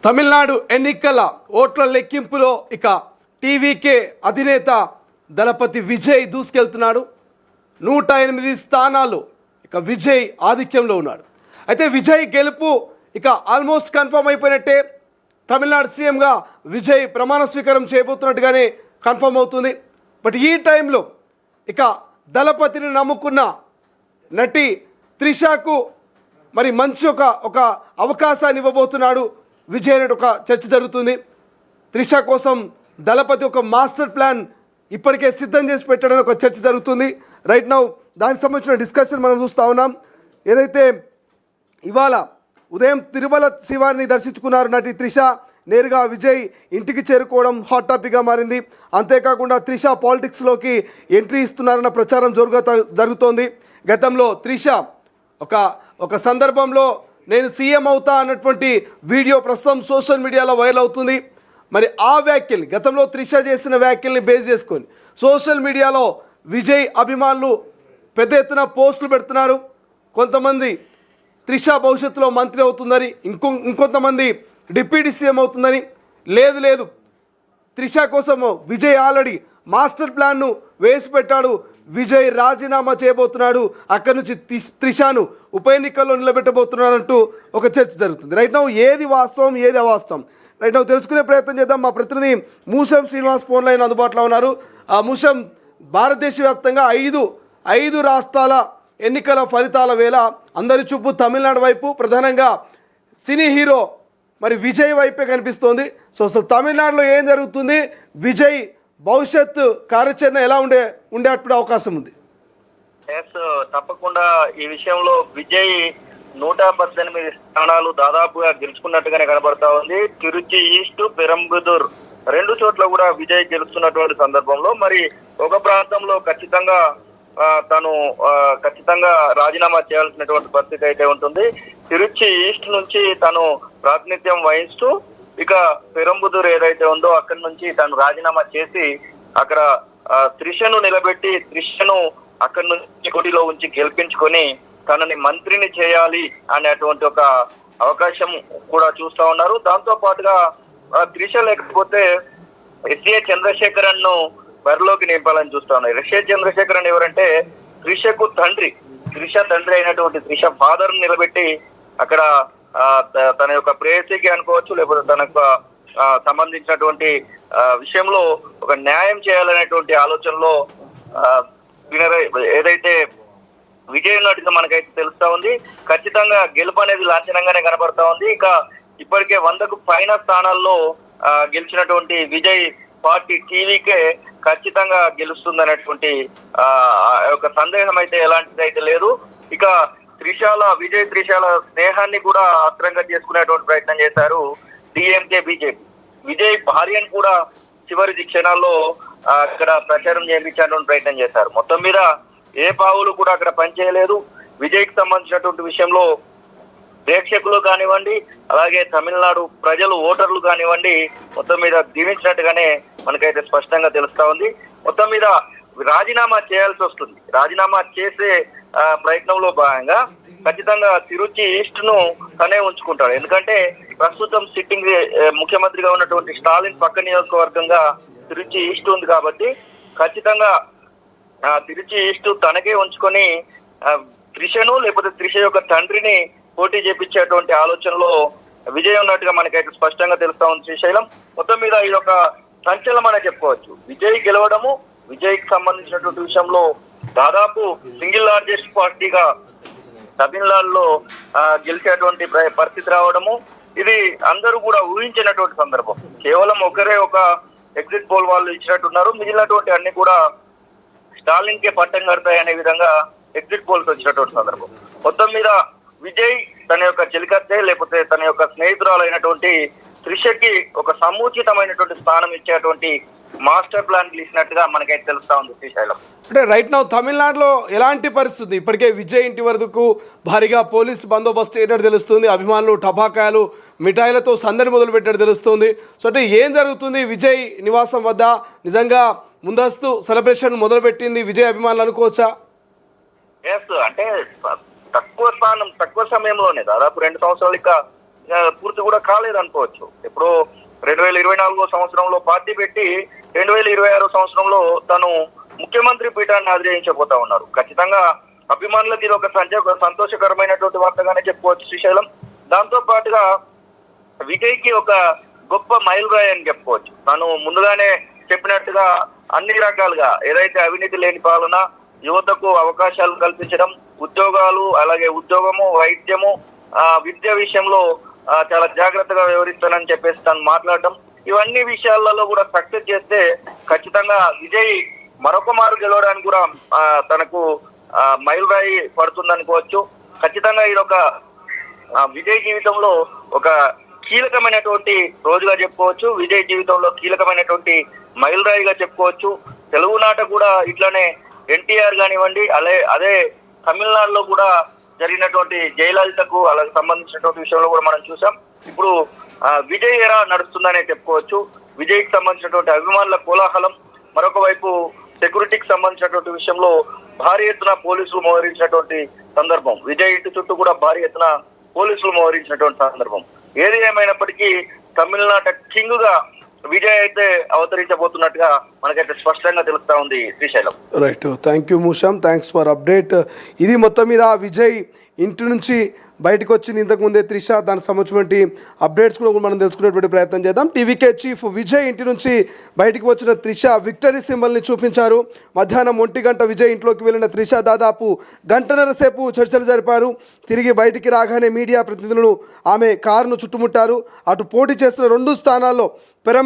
తమిళనాడు ఎన్నికల ఓట్ల లెక్కింపులో ఇక టీవీకే అధినేత దళపతి విజయ్ దూసుకెళ్తున్నాడు. 108 స్థానాలు ఇక విజయ్ ఆధిక్యంలో ఉన్నాడు. అయితే విజయ్ గెలుపు ఇక ఆల్మోస్ట్ కన్ఫర్మ్ అయిపోయినట్టే. తమిళనాడు సీఎంగా విజయ్ ప్రమాణ స్వీకారం చేయబోతున్నట్టుగానే కన్ఫర్మ్ అవుతుంది. బట్ ఈ టైంలో ఇక దళపతిని నమ్ముకున్న నటి త్రిషకు మరి మంచి ఒక అవకాశాన్ని ఇవ్వబోతున్నాడు విజయ్ అనే ఒక చర్చ జరుగుతుంది. త్రిష కోసం దళపతి ఒక మాస్టర్ ప్లాన్ ఇప్పటికే సిద్ధం చేసి పెట్టాడని ఒక చర్చ జరుగుతుంది. రైట్ నౌ దానికి సంబంధించిన డిస్కషన్ మనం చూస్తూ ఉన్నాం. ఏదైతే ఇవాళ ఉదయం తిరుమల శ్రీవారిని దర్శించుకున్నారు నటి త్రిష. నేరుగా విజయ్ ఇంటికి చేరుకోవడం హాట్ టాపిక్గా మారింది. అంతేకాకుండా త్రిష పాలిటిక్స్లోకి ఎంట్రీ ఇస్తున్నారన్న ప్రచారం జరుగుతోంది. గతంలో త్రిష ఒక సందర్భంలో నేను సీఎం అవుతా అన్నటువంటి వీడియో ప్రస్తుతం సోషల్ మీడియాలో వైరల్ అవుతుంది. మరి ఆ వ్యాఖ్యల్ని గతంలో త్రిష చేసిన వ్యాఖ్యల్ని బేస్ చేసుకొని సోషల్ మీడియాలో విజయ్ అభిమానులు పెద్ద ఎత్తున పోస్టులు పెడుతున్నారు. కొంతమంది త్రిష భవిష్యత్తులో మంత్రి అవుతుందని, ఇంకొంతమంది డిప్యూటీ సీఎం అవుతుందని, లేదు త్రిష కోసము విజయ్ ఆల్రెడీ మాస్టర్ ప్లాన్ను వేసి పెట్టాడు, విజయ్ రాజీనామా చేయబోతున్నాడు, అక్కడి నుంచి త్రిషను ఉప ఎన్నికల్లో నిలబెట్టబోతున్నాడు అంటూ ఒక చర్చ జరుగుతుంది. రైట్ నౌ ఏది వాస్తవం ఏది అవాస్తవం రైట్ నౌ తెలుసుకునే ప్రయత్నం చేద్దాం. మా ప్రతినిధి మూసం శ్రీనివాస్ ఫోన్ లైన్ అందుబాటులో ఉన్నారు. మూసం, భారతదేశ వ్యాప్తంగా ఐదు రాష్ట్రాల ఎన్నికల ఫలితాల వేళ అందరి చూపు తమిళనాడు వైపు, ప్రధానంగా సినీ హీరో మరి విజయ్ వైపే కనిపిస్తోంది. సో అసలు తమిళనాడులో ఏం జరుగుతుంది, విజయ్ భవిష్యత్తు కార్యాచరణ ఎలా ఉండేటువంటి అవకాశం ఉంది? తప్పకుండా ఈ విషయంలో విజయ్ 118 స్థానాలు దాదాపుగా గెలుచుకున్నట్టుగానే కనబడతా ఉంది. తిరుచి ఈస్ట్, పెరంబదూర్ రెండు చోట్ల కూడా విజయ్ గెలుస్తున్నటువంటి సందర్భంలో మరి ఒక ప్రాంతంలో ఖచ్చితంగా రాజీనామా చేయాల్సినటువంటి పరిస్థితి అయితే ఉంటుంది. తిరుచి ఈస్ట్ నుంచి తను ప్రాతినిధ్యం వహిస్తూ ఇక పెరంబదూర్ ఏదైతే ఉందో అక్కడి నుంచి తను రాజీనామా చేసి అక్కడ త్రిషను నిలబెట్టి త్రిషను అక్కడి నుంచి కొటిలో ఉంచి గెలిపించుకొని తనని మంత్రిని చేయాలి అనేటువంటి ఒక అవకాశం కూడా చూస్తా ఉన్నారు. దాంతో పాటుగా త్రిష లేకపోతే ఎస్ఏ చంద్రశేఖరన్ ను బరిలోకి నింపాలని చూస్తా ఉన్నారు. ఎస్ఏ చంద్రశేఖరన్ ఎవరంటే త్రిషకు తండ్రి, త్రిష తండ్రి అయినటువంటి త్రిష ఫాదర్ ని నిలబెట్టి అక్కడ తన యొక్క ప్రేయసికి అనుకోవచ్చు, లేకపోతే తనకు సంబంధించినటువంటి విషయంలో ఒక న్యాయం చేయాలనేటువంటి ఆలోచనలో ఏదైతే విజయ్ ఉన్నట్టుగా మనకైతే తెలుస్తా ఉంది. ఖచ్చితంగా గెలుపు అనేది లాంఛనంగానే కనబడతా ఉంది. ఇక ఇప్పటికే 100కు పైన స్థానాల్లో గెలిచినటువంటి విజయ్ పార్టీ టీవీకే ఖచ్చితంగా గెలుస్తుంది అనేటువంటి ఒక సందేహం అయితే ఎలాంటిది అయితే లేదు. ఇక విజయ్ త్రిషాల స్నేహాన్ని కూడా అస్త్రంగా చేసుకునేటువంటి ప్రయత్నం చేశారు డిఎంకే బీజేపీ. విజయ్ భార్యను కూడా చివరి క్షణాల్లో అక్కడ ప్రచారం చేయించేటువంటి ప్రయత్నం చేశారు. మొత్తం మీద ఏ పావులు కూడా అక్కడ పనిచేయలేదు. విజయ్కి సంబంధించినటువంటి విషయంలో ప్రేక్షకులు కానివ్వండి, అలాగే తమిళనాడు ప్రజలు ఓటర్లు కానివ్వండి, మొత్తం మీద దీవించినట్టుగానే మనకైతే స్పష్టంగా తెలుస్తా ఉంది. మొత్తం మీద రాజీనామా చేయాల్సి వస్తుంది. రాజీనామా చేసే ప్రయత్నంలో భాగంగా ఖచ్చితంగా తిరుచి ఈస్ట్ ను తనే ఉంచుకుంటాడు. ఎందుకంటే ప్రస్తుతం సిట్టింగ్ ముఖ్యమంత్రిగా ఉన్నటువంటి స్టాలిన్ పక్క నియోజకవర్గంగా తిరుచి ఈస్ట్ ఉంది కాబట్టి ఖచ్చితంగా తిరుచి ఈస్ట్ తనకే ఉంచుకొని త్రిషను లేకపోతే త్రిష యొక్క తండ్రిని పోటీ చేపించేటువంటి ఆలోచనలో విజయ్ ఉన్నట్టుగా మనకైతే స్పష్టంగా తెలుస్తా ఉంది. శ్రీశైలం మొత్తం మీద ఇది ఒక సంచలనం అనే చెప్పుకోవచ్చు. విజయ్ గెలవడము, విజయ్కి సంబంధించినటువంటి విషయంలో దాదాపు సింగిల్ లార్జెస్ట్ పార్టీగా తమిళనాడులో గెలిచేటువంటి పరిస్థితి రావడము, ఇది అందరూ కూడా ఊహించినటువంటి సందర్భం. కేవలం ఒకరే ఒక ఎగ్జిట్ పోల్ వాళ్ళు ఇచ్చినట్టున్నారు, మిగిలినటువంటి అన్ని కూడా స్టాలిన్ కే పట్టం కడతాయి అనే విధంగా ఎగ్జిట్ పోల్స్ వచ్చినటువంటి సందర్భం. మొత్తం మీద విజయ్ తన యొక్క చెలికత్తే లేకపోతే తన యొక్క స్నేహితురాలైనటువంటి త్రిషకి ఒక సముచితమైనటువంటి స్థానం ఇచ్చేటువంటి మాస్టర్ ప్లాన్ గీసినట్టుగా మనకైతే తెలుస్తా ఉంది. శ్రీశైలం అంటే రైట్ నౌ తమిళనాడులో ఎలాంటి పరిస్థితి? ఇప్పటికే విజయ్ ఇంటి వరకు భారీగా పోలీసు బందోబస్తు ఏంటంటే తెలుస్తుంది. అభిమానులు టపాకాయలు మిఠాయిలతో సందడి మొదలు పెట్టాడు తెలుస్తుంది. సో అంటే ఏం జరుగుతుంది విజయ్ నివాసం వద్ద? నిజంగా ముందస్తు సెలబ్రేషన్ మొదలుపెట్టింది విజయ్ అభిమానులు అనుకోవచ్చా? అంటే తక్కువ సమయంలోనే దాదాపు 2 సంవత్సరాలు ఇక పూర్తి కూడా కాలేదనుకోవచ్చు. ఇప్పుడు 2024 సంవత్సరంలో పార్టీ పెట్టి 2026 సంవత్సరంలో తను ముఖ్యమంత్రి పీఠాన్ని అధిరోహించబోతా ఉన్నారు. ఖచ్చితంగా అభిమానులకు ఇది ఒక సంతోషకరమైనటువంటి వార్తగానే చెప్పుకోవచ్చు శ్రీశైలం. దాంతో పాటుగా విజయ్కి ఒక గొప్ప మైలురాయి అని చెప్పుకోవచ్చు. తను ముందుగానే చెప్పినట్టుగా అన్ని రకాలుగా ఏదైతే అవినీతి లేని పాలన, యువతకు అవకాశాలు కల్పించడం, ఉద్యోగాలు, అలాగే ఉద్యోగము, వైద్యము, విద్య విషయంలో చాలా జాగ్రత్తగా వ్యవహరిస్తానని చెప్పేసి తను మాట్లాడటం, ఇవన్నీ విషయాలలో కూడా సక్సెస్ చేస్తే ఖచ్చితంగా విజయ్ మరొక మారు గెలవడానికి కూడా తనకు మైలురాయి పడుతుందనుకోవచ్చు. ఖచ్చితంగా ఇది ఒక విజయ్ జీవితంలో ఒక కీలకమైనటువంటి రోజుగా చెప్పుకోవచ్చు. విజయ్ జీవితంలో కీలకమైనటువంటి మైలురాయిగా చెప్పుకోవచ్చు. తెలుగునాట కూడా ఇట్లానే ఎన్టీఆర్ కానివ్వండి, అదే తమిళనాడులో కూడా జరిగినటువంటి జయలలితకు అలాగే సంబంధించినటువంటి విషయంలో కూడా మనం చూసాం. ఇప్పుడు విజయ్ ఎరా నడుస్తుందనే చెప్పుకోవచ్చు. విజయ్కి సంబంధించినటువంటి అభిమానుల కోలాహలం, మరొక వైపు సెక్యూరిటీకి సంబంధించినటువంటి విషయంలో భారీ ఎత్తున పోలీసులు మోహరించినటువంటి సందర్భం, విజయ్ ఇంటి చుట్టూ కూడా భారీ ఎత్తున పోలీసులు మోహరించినటువంటి సందర్భం. ఏది ఏమైనప్పటికీ తమిళనాట కింగ్ గా విజయ్ అయితే అవతరించబోతున్నట్టుగా మనకైతే స్పష్టంగా తెలుస్తా ఉంది శ్రీశైలం. రైట్, థ్యాంక్ యూ మూషాం, థ్యాంక్స్ ఫర్ అప్డేట్. ఇది మొత్తం మీద విజయ్ ఇంటి నుంచి బయటకు వచ్చింది ఇంతకుముందే త్రిష, దానికి సంబంధించినటువంటి అప్డేట్స్ కూడా మనం తెలుసుకునేటువంటి ప్రయత్నం చేద్దాం. టీవీకే చీఫ్ విజయ్ ఇంటి నుంచి బయటకు వచ్చిన త్రిష విక్టరీ సింబల్ని చూపించారు. మధ్యాహ్నం 1 గంట విజయ్ ఇంట్లోకి వెళ్ళిన త్రిష దాదాపు గంటన్నర సేపు చర్చలు జరిపారు. తిరిగి బయటికి రాగానే మీడియా ప్రతినిధులను ఆమె కారును చుట్టుముట్టారు. అటు పోటీ చేసిన 2 స్థానాల్లో